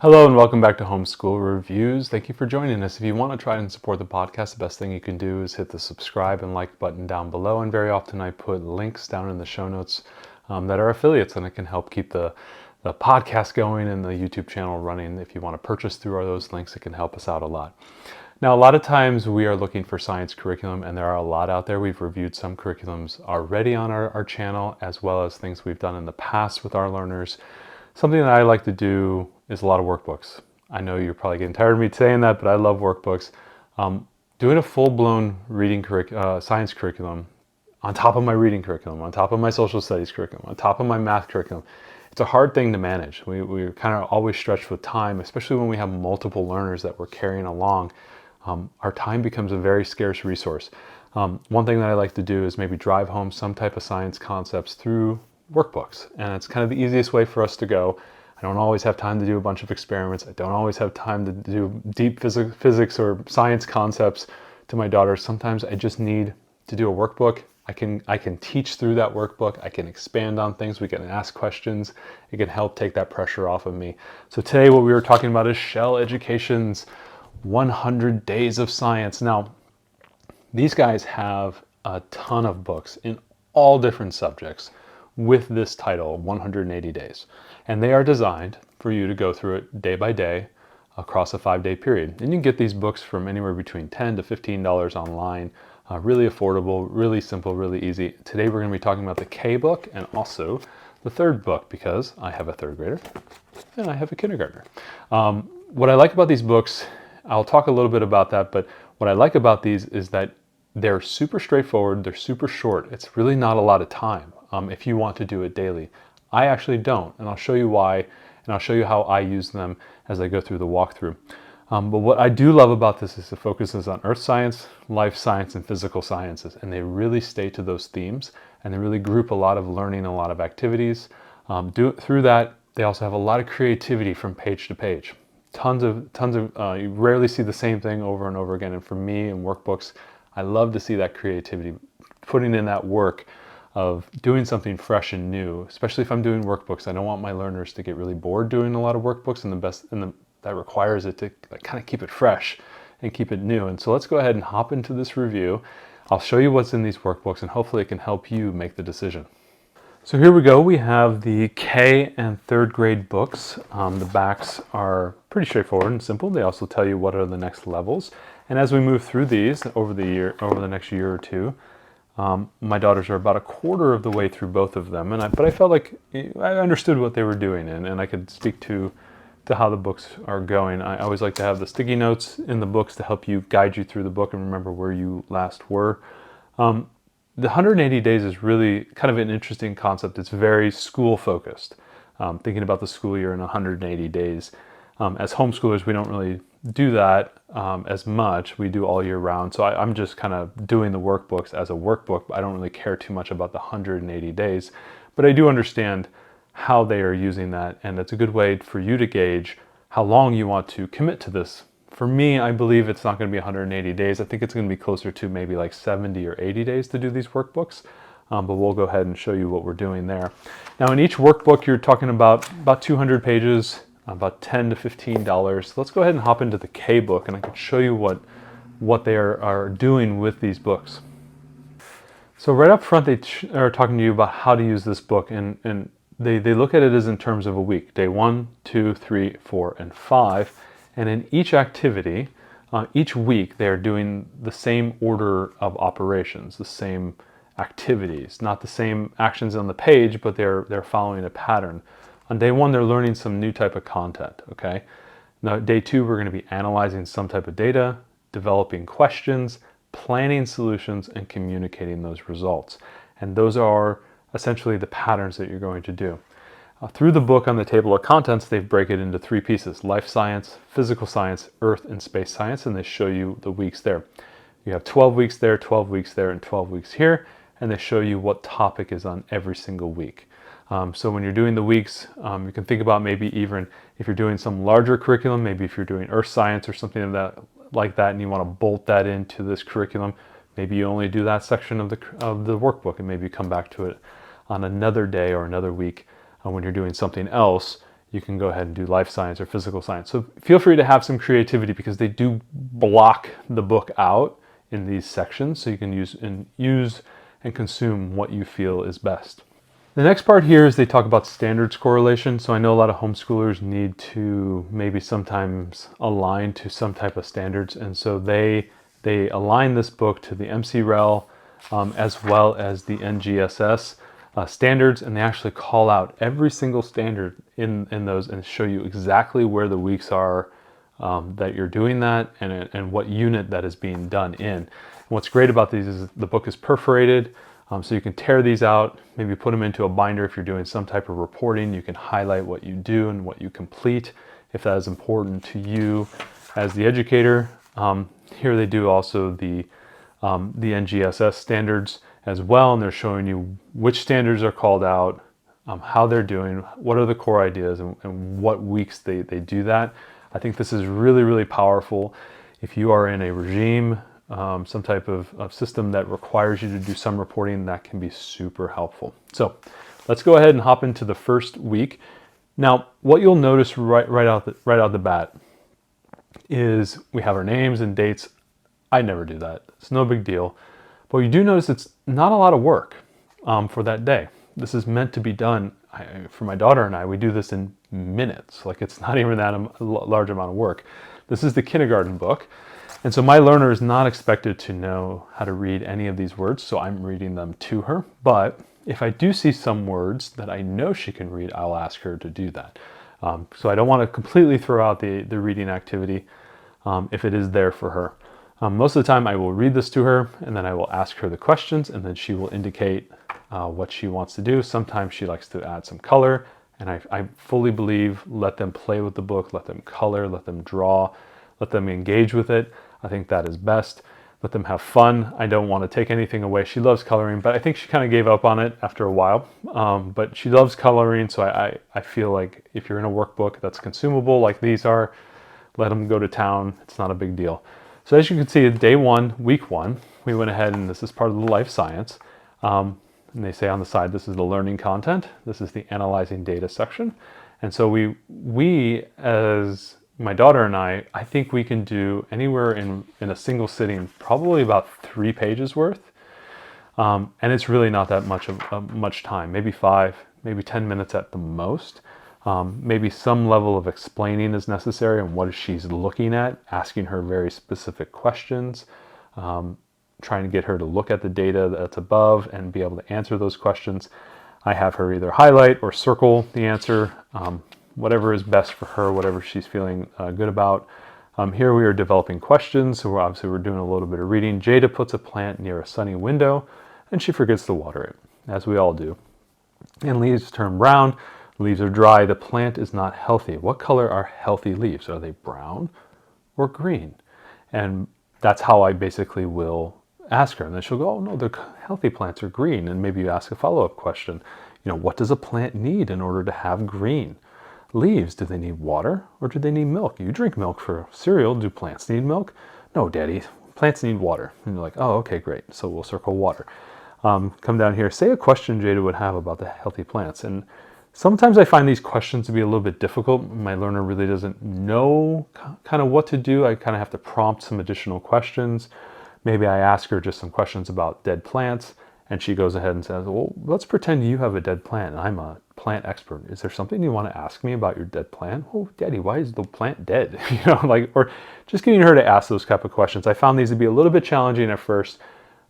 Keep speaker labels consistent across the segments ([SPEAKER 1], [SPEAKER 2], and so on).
[SPEAKER 1] Hello and welcome back to Homeschool Reviews. Thank you for joining us. If you want to try and support the podcast, the best thing you can do is hit the subscribe and like button down below. And very often I put links down in the show notes that are affiliates, and it can help keep the podcast going and the YouTube channel running. If you want to purchase through those links, it can help us out a lot. Now, a lot of times we are looking for science curriculum, and there are a lot out there. We've reviewed some curriculums already on our channel, as well as things we've done in the past with our learners. Something that I like to do is a lot of workbooks. I know you're probably getting tired of me saying that, but I love workbooks. Doing a full-blown reading science curriculum on top of my reading curriculum, on top of my social studies curriculum, on top of my math curriculum, it's a hard thing to manage. We're kind of always stretched with time, especially when we have multiple learners that we're carrying along. Our time becomes a very scarce resource. One thing that I like to do is maybe drive home some type of science concepts through workbooks, and it's kind of the easiest way for us to go. I don't always have time to do a bunch of experiments. I don't always have time to do deep physics or science concepts to my daughters. Sometimes I just need to do a workbook. I can teach through that workbook. I can expand on things. We can ask questions. It can help take that pressure off of me. So today what we were talking about is Shell Education's 100 Days of Science. Now, these guys have a ton of books in all different subjects with this title, 180 Days. And they are designed for you to go through it day by day across a 5-day period. And you can get these books from anywhere between $10 to $15 online. Really affordable, really simple, really easy. Today we're going to be talking about the K book and also the third book, because I have a third grader and I have a kindergartner. What I like about these books, I'll talk a little bit about that, but what I like about these is that they're super straightforward, they're super short. It's really not a lot of time if you want to do it daily. I actually don't, and I'll show you why, and I'll show you how I use them as I go through the walkthrough. But what I do love about this is the focus is on earth science, life science, and physical sciences, and they really stay to those themes, and they really group a lot of learning, a lot of activities. Through that, they also have a lot of creativity from page to page. Tons of, you rarely see the same thing over and over again, and for me in workbooks, I love to see that creativity, putting in that work of doing something fresh and new, especially if I'm doing workbooks. I don't want my learners to get really bored doing a lot of workbooks, and that requires it to kind of keep it fresh and keep it new. And so let's go ahead and hop into this review. I'll show you what's in these workbooks, and hopefully it can help you make the decision. So here we go. We have the K and third grade books. The backs are pretty straightforward and simple. They also tell you what are the next levels. And as we move through these over the next year or two, my daughters are about a quarter of the way through both of them, but I felt like I understood what they were doing, and I could speak to how the books are going. I always like to have the sticky notes in the books to help you guide you through the book and remember where you last were. The 180 days is really kind of an interesting concept. It's very school focused, thinking about the school year in 180 days. As homeschoolers, we don't really do that as much. We do all year round. So I'm just kind of doing the workbooks as a workbook. I don't really care too much about the 180 days, but I do understand how they are using that. And it's a good way for you to gauge how long you want to commit to this. For me, I believe it's not going to be 180 days. I think it's going to be closer to maybe like 70 or 80 days to do these workbooks. But we'll go ahead and show you what we're doing there. Now in each workbook, you're talking about 200 pages, about $10 to $15. Let's go ahead and hop into the K book, and I can show you what they are doing with these books. So right up front, they are talking to you about how to use this book, and they look at it as in terms of a week. Day 1, 2, 3, 4, and 5. And in each activity, each week, they're doing the same order of operations, the same activities, not the same actions on the page, but they're following a pattern. On day 1, they're learning some new type of content, okay? Now, day 2, we're going to be analyzing some type of data, developing questions, planning solutions, and communicating those results. And those are essentially the patterns that you're going to do. Through the book on the table of contents, they break it into 3 pieces: life science, physical science, earth and space science, and they show you the weeks there. You have 12 weeks there, 12 weeks there, and 12 weeks here, and they show you what topic is on every single week. So when you're doing the weeks, you can think about maybe even if you're doing some larger curriculum, maybe if you're doing earth science or something like that, and you want to bolt that into this curriculum, maybe you only do that section of the workbook, and maybe you come back to it on another day or another week. When you're doing something else, you can go ahead and do life science or physical science. So feel free to have some creativity, because they do block the book out in these sections, so you can use and consume what you feel is best. The next part here is they talk about standards correlation. So I know a lot of homeschoolers need to maybe sometimes align to some type of standards, and so they align this book to the MCREL as well as the NGSS standards, and they actually call out every single standard in those and show you exactly where the weeks are that you're doing that, and what unit that is being done in. And what's great about these is the book is perforated, so you can tear these out, maybe put them into a binder if you're doing some type of reporting. You can highlight what you do and what you complete if that is important to you as the educator. Here they do also the NGSS standards as well, and they're showing you which standards are called out, how they're doing, what are the core ideas, and what weeks they do that. I think this is really, really powerful. If you are in a regime, some type of system that requires you to do some reporting, that can be super helpful. So let's go ahead and hop into the first week. Now, what you'll notice right out the bat is we have our names and dates. I never do that. It's no big deal. But you do notice it's not a lot of work for that day. This is meant to be done, for my daughter and I, we do this in minutes. Like, it's not even that large amount of work. This is the kindergarten book. And so my learner is not expected to know how to read any of these words, so I'm reading them to her. But if I do see some words that I know she can read, I'll ask her to do that. So I don't want to completely throw out the reading activity if it is there for her. Most of the time I will read this to her, and then I will ask her the questions, and then she will indicate what she wants to do. Sometimes she likes to add some color, and I fully believe, let them play with the book, let them color, let them draw, let them engage with it. I think that is best. Let them have fun. I don't want to take anything away. She loves coloring, but I think she kind of gave up on it after a while. But she loves coloring, so I feel like if you're in a workbook that's consumable like these are, let them go to town. It's not a big deal. So as you can see, day one, week one, we went ahead, and this is part of the life science. And they say on the side, this is the learning content. This is the analyzing data section. And so we as my daughter and I think we can do anywhere in a single sitting, probably about 3 pages worth. And it's really not that much time, maybe 5, maybe 10 minutes at the most. Maybe some level of explaining is necessary on what she's looking at, asking her very specific questions, trying to get her to look at the data that's above and be able to answer those questions. I have her either highlight or circle the answer, whatever is best for her, whatever she's feeling good about. Here we are developing questions, so we're doing a little bit of reading. Jada puts a plant near a sunny window, and she forgets to water it, as we all do. And leaves turn brown. Leaves are dry. The plant is not healthy. What color are healthy leaves? Are they brown or green? And that's how I basically will ask her. And then she'll go, oh no, the healthy plants are green. And maybe you ask a follow-up question. What does a plant need in order to have green leaves? Do they need water or do they need milk? You drink milk for cereal. Do plants need milk? No, Daddy, plants need water. And you're like, oh, okay, great. So we'll circle water. Come down here. Say a question Jada would have about the healthy plants. And sometimes I find these questions to be a little bit difficult. My learner really doesn't know kind of what to do. I kind of have to prompt some additional questions. Maybe I ask her just some questions about dead plants, and she goes ahead and says, well, let's pretend you have a dead plant and I'm a plant expert. Is there something you want to ask me about your dead plant? Oh, Daddy, why is the plant dead? Or just getting her to ask those type of questions. I found these to be a little bit challenging at first,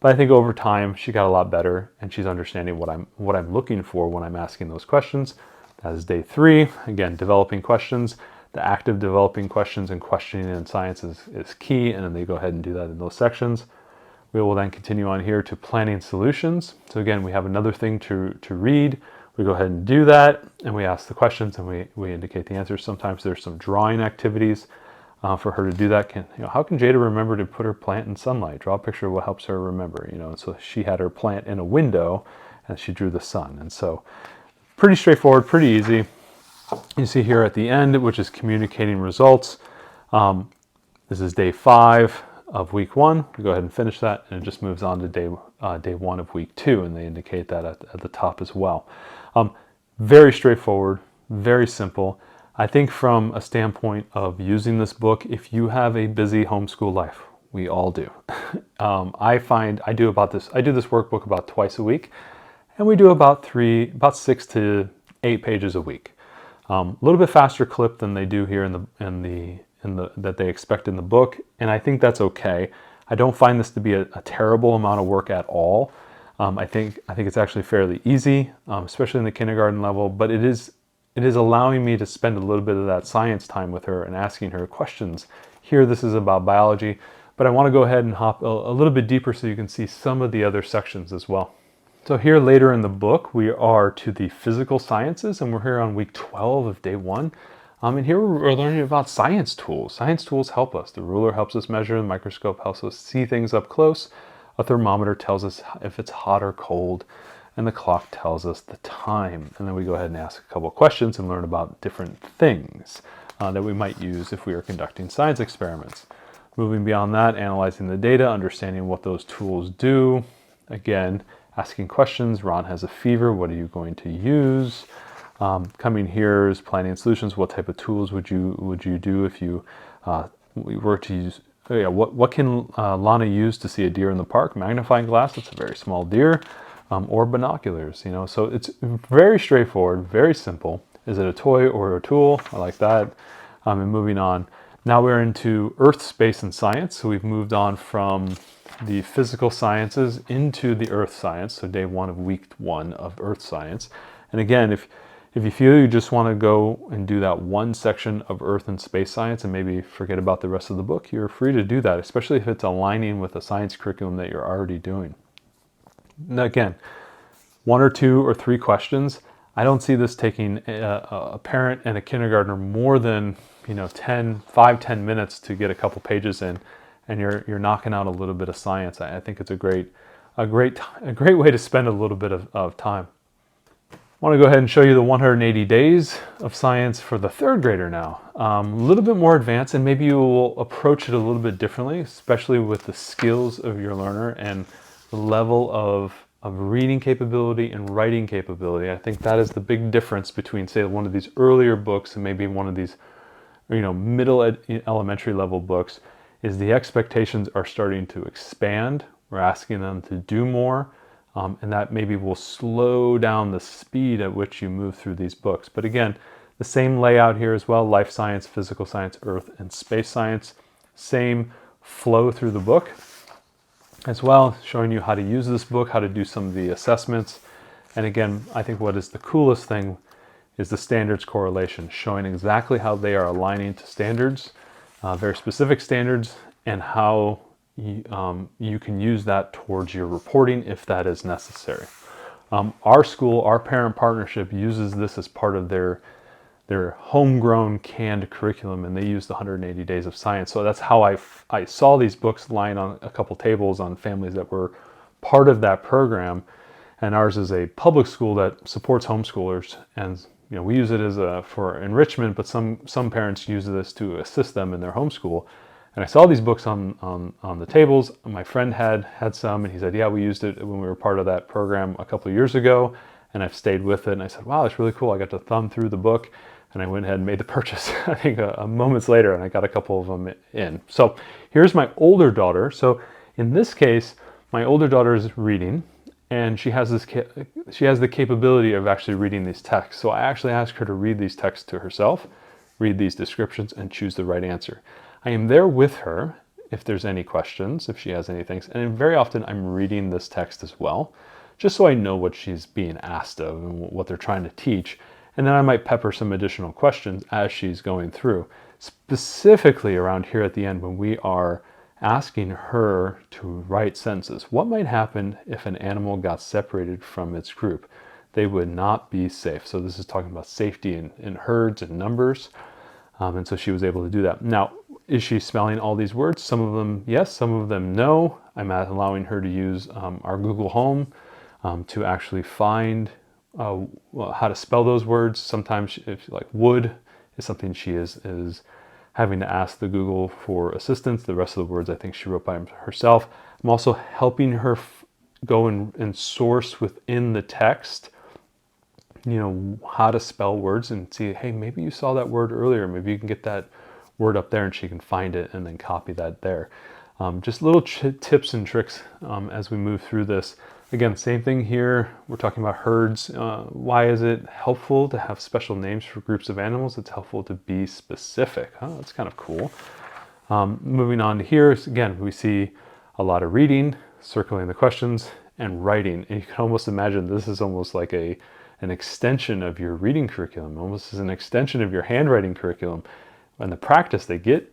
[SPEAKER 1] but I think over time she got a lot better, and she's understanding what I'm looking for when I'm asking those questions. That is day 3. Again, developing questions. The active developing questions and questioning in science is key, and then they go ahead and do that in those sections. We will then continue on here to planning solutions. So again, we have another thing to read. We go ahead and do that, and we ask the questions, and we indicate the answers. Sometimes there's some drawing activities for her to do that. How can Jada remember to put her plant in sunlight? Draw a picture of what helps her remember. And so she had her plant in a window, and she drew the sun. And so pretty straightforward, pretty easy. You see here at the end, which is communicating results. This is day 5 of week 1. We go ahead and finish that, and it just moves on to day 1 of week 2, and they indicate that at the top as well. Very straightforward, very simple. I think from a standpoint of using this book, if you have a busy homeschool life, we all do. I find I do this workbook about twice a week, and we do about 6 to 8 pages a week. A little bit faster clip than they do here that they expect in the book, and I think that's okay. I don't find this to be a terrible amount of work at all. I think it's actually fairly easy, especially in the kindergarten level, but it is allowing me to spend a little bit of that science time with her and asking her questions. Here, this is about biology, but I want to go ahead and hop a little bit deeper so you can see some of the other sections as well. So here later in the book, we are to the physical sciences, and we're here on week 12 of day 1. And here we're learning about science tools. Science tools help us. The ruler helps us measure, the microscope helps us see things up close, a thermometer tells us if it's hot or cold, and the clock tells us the time. And then we go ahead and ask a couple of questions and learn about different things that we might use if we are conducting science experiments. Moving beyond that, analyzing the data, understanding what those tools do. Again, asking questions. Ron has a fever. What are you going to use? Coming here is planning solutions. What type of tools would you do if you were to use? What can Lana use to see a deer in the park? Magnifying glass. It's a very small deer. Or binoculars. So it's very straightforward, very simple. Is it a toy or a tool? I like that. And moving on. Now we're into Earth, Space, and Science. So we've moved on from the physical sciences into the Earth science. So day 1 of week 1 of Earth science. And again, if you feel you just want to go and do that one section of Earth and Space science and maybe forget about the rest of the book, you're free to do that, especially if it's aligning with a science curriculum that you're already doing. Now again, 1 or 2 or 3 questions. I don't see this taking a parent and a kindergartner more than 5-10 minutes to get a couple pages in, and you're knocking out a little bit of science. I think it's a great way to spend a little bit of time. I want to go ahead and show you the 180 days of science for the 3rd grader now. A little bit more advanced, and maybe you will approach it a little bit differently, especially with the skills of your learner and the level of reading capability and writing capability. I think that is the big difference between, say, one of these earlier books and maybe one of these middle elementary level books, is the expectations are starting to expand. We're asking them to do more, and that maybe will slow down the speed at which you move through these books. But again, the same layout here as well: life science, physical science, earth, and space science. Same flow through the book as well, showing you how to use this book, how to do some of the assessments. And again, I think what is the coolest thing is the standards correlation, showing exactly how they are aligning to standards, very specific standards, and how you can use that towards your reporting if that is necessary. Our school, our parent partnership, uses this as part of their homegrown canned curriculum, and they use the 180 days of science. So that's how I saw these books lying on a couple tables on families that were part of that program. And ours is a public school that supports homeschoolers, and we use it for enrichment, but some parents use this to assist them in their homeschool. And I saw these books on the tables. My friend had some, and he said, yeah, we used it when we were part of that program a couple of years ago, and I've stayed with it. And I said, wow, it's really cool. I got to thumb through the book, and I went ahead and made the purchase, I think a moments later, and I got a couple of them in. So here's my older daughter. So in this case, my older daughter is reading, and she has the capability of actually reading these texts. So I actually asked her to read these texts to herself, read these descriptions, and choose the right answer. I am there with her if there's any questions, if she has anything, and very often I'm reading this text as well, just so I know what she's being asked of and what they're trying to teach. And then I might pepper some additional questions as she's going through, specifically around here at the end when we are asking her to write sentences. What might happen if an animal got separated from its group? They would not be safe. So this is talking about safety in herds and numbers. And so she was able to do that. Now, is she spelling all these words? Some of them yes, some of them no. I'm allowing her to use our Google Home to actually find how to spell those words. Sometimes, if like wood is something she is having to ask the Google for assistance. The rest of the words I think she wrote by herself. I'm also helping her go and source within the text how to spell words and see, hey, maybe you saw that word earlier. Maybe you can get that word up there and she can find it and then copy that there. Just little tips and tricks as we move through this. Again, same thing here. We're talking about herds. Why is it helpful to have special names for groups of animals? It's helpful to be specific. Oh, that's kind of cool. Moving on to here, again, we see a lot of reading, circling the questions, and writing. And you can almost imagine this is almost like an extension of your reading curriculum, almost as an extension of your handwriting curriculum. And the practice they get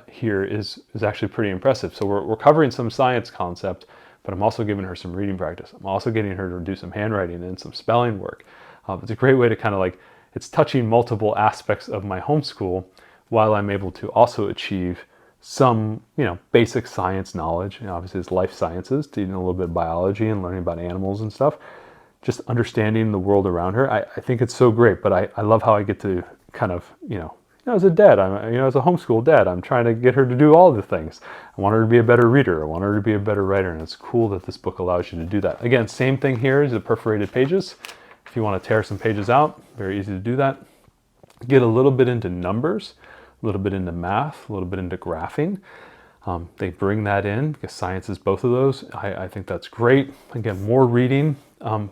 [SPEAKER 1] here is actually pretty impressive. So we're covering some science concept, but I'm also giving her some reading practice. I'm also getting her to do some handwriting and some spelling work. It's a great way to kind of it's touching multiple aspects of my homeschool while I'm able to also achieve some, basic science knowledge. Obviously it's life sciences, teaching a little bit of biology and learning about animals and stuff. Just understanding the world around her. I think it's so great, but I love how I get to kind of, as a dad, as a homeschool dad, I'm trying to get her to do all the things. I want her to be a better reader. I want her to be a better writer. And it's cool that this book allows you to do that. Again, same thing here is the perforated pages. If you want to tear some pages out, very easy to do that. Get a little bit into numbers, a little bit into math, a little bit into graphing. They bring that in because science is both of those. I think that's great. Again, more reading.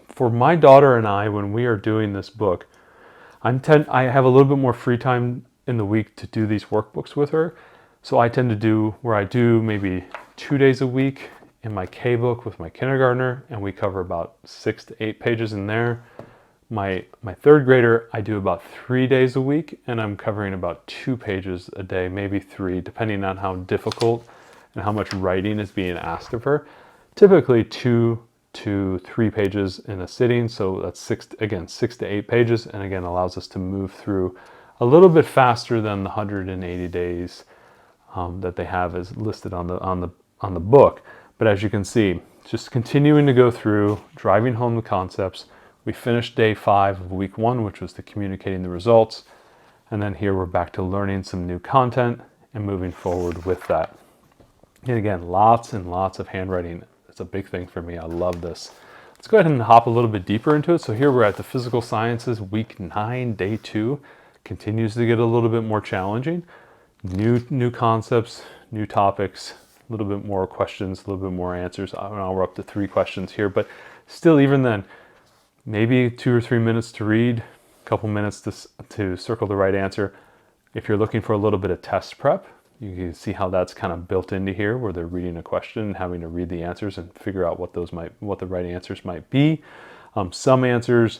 [SPEAKER 1] For my daughter and I, when we are doing this book, I have a little bit more free time in the week to do these workbooks with her. So I tend to do where I do maybe 2 days a week in my K book with my kindergartner, and we cover about 6 to 8 pages in there. My third grader, I do about 3 days a week, and I'm covering about 2 pages a day, maybe 3, depending on how difficult and how much writing is being asked of her. Typically 2 to 3 pages in a sitting, so that's 6 to 8 pages, and again allows us to move through a little bit faster than the 180 days that they have as listed on the book. But as you can see, just continuing to go through, driving home the concepts. We finished day 5 of week 1, which was the communicating the results. And then here we're back to learning some new content and moving forward with that. And again, lots and lots of handwriting. It's a big thing for me. I love this. Let's go ahead and hop a little bit deeper into it. So here we're at the physical sciences, week 9, day 2. Continues to get a little bit more challenging. New concepts, new topics, a little bit more questions, a little bit more answers. I don't know, we're up to 3 questions here, but still, even then, maybe 2 or 3 minutes to read, a couple minutes to circle the right answer. If you're looking for a little bit of test prep, you can see how that's kind of built into here, where they're reading a question and having to read the answers and figure out what the right answers might be. Some answers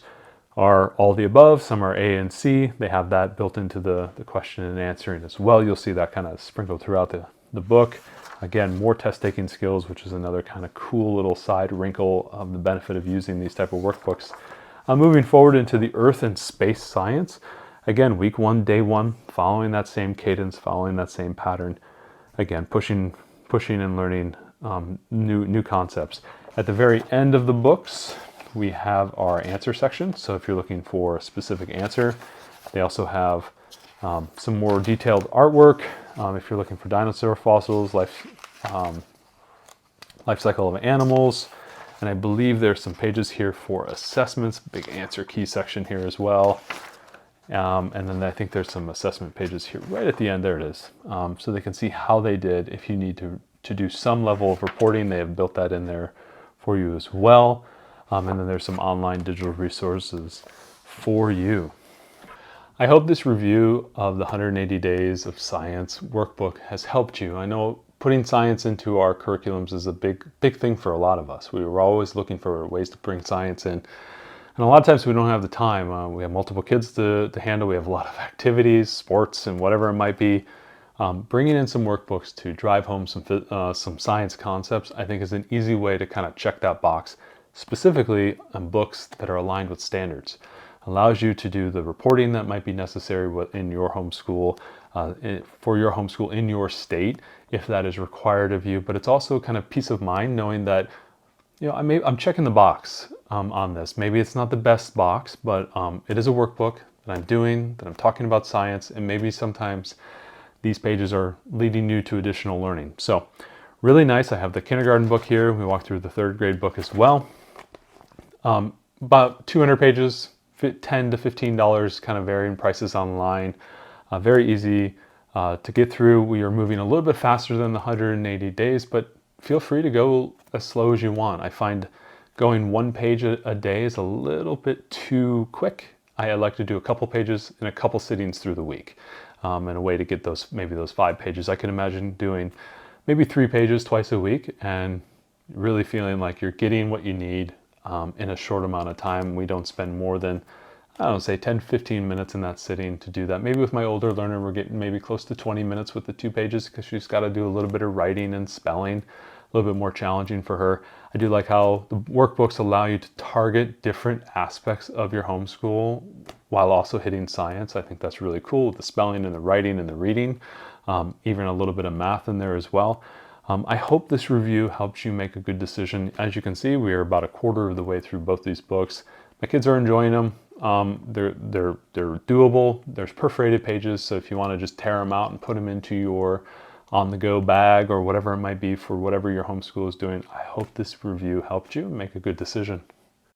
[SPEAKER 1] are all the above, some are A and C. They have that built into the question and answering as well. You'll see that kind of sprinkled throughout the book. Again, more test taking skills, which is another kind of cool little side wrinkle of the benefit of using these type of workbooks. Moving forward into the earth and space science. Again, week 1, day 1, following that same cadence, following that same pattern. Again, pushing and learning new concepts. At the very end of the books, we have our answer section. So if you're looking for a specific answer, they also have some more detailed artwork. If you're looking for dinosaur fossils, life cycle of animals, and I believe there's some pages here for assessments, big answer key section here as well. And then I think there's some assessment pages here right at the end. There it is. So they can see how they did. If you need to do some level of reporting, they have built that in there for you as well. And then there's some online digital resources for you. I hope this review of the 180 Days of Science workbook has helped you. I know putting science into our curriculums is a big thing for a lot of us. We were always looking for ways to bring science in. And a lot of times we don't have the time. We have multiple kids to handle. We have a lot of activities, sports, and whatever it might be. Bringing in some workbooks to drive home some science concepts, I think, is an easy way to kind of check that box, specifically on books that are aligned with standards. Allows you to do the reporting that might be necessary in your homeschool, for your homeschool in your state, if that is required of you. But it's also kind of peace of mind knowing that, I'm checking the box on this. Maybe it's not the best box, but it is a workbook that I'm doing, that I'm talking about science, and maybe sometimes these pages are leading you to additional learning. So really nice. I have the kindergarten book here. We walked through the 3rd grade book as well. About 200 pages, $10 to $15 kind of varying prices online. Very easy to get through. We are moving a little bit faster than the 180 days, but feel free to go as slow as you want. I find going 1 page a day is a little bit too quick. I like to do a couple pages in a couple sittings through the week, and a way to get maybe those 5 pages. I can imagine doing maybe 3 pages twice a week and really feeling like you're getting what you need in a short amount of time. We don't spend more than, I don't know, say 10, 15 minutes in that sitting to do that. Maybe with my older learner, we're getting maybe close to 20 minutes with the 2 pages because she's got to do a little bit of writing and spelling, a little bit more challenging for her. I do like how the workbooks allow you to target different aspects of your homeschool while also hitting science. I think that's really cool, the spelling and the writing and the reading, even a little bit of math in there as well. I hope this review helps you make a good decision. As you can see, we are about a quarter of the way through both these books. My kids are enjoying them. They're doable. There's perforated pages, so if you want to just tear them out and put them into your on-the-go bag or whatever it might be for whatever your homeschool is doing, I hope this review helped you make a good decision.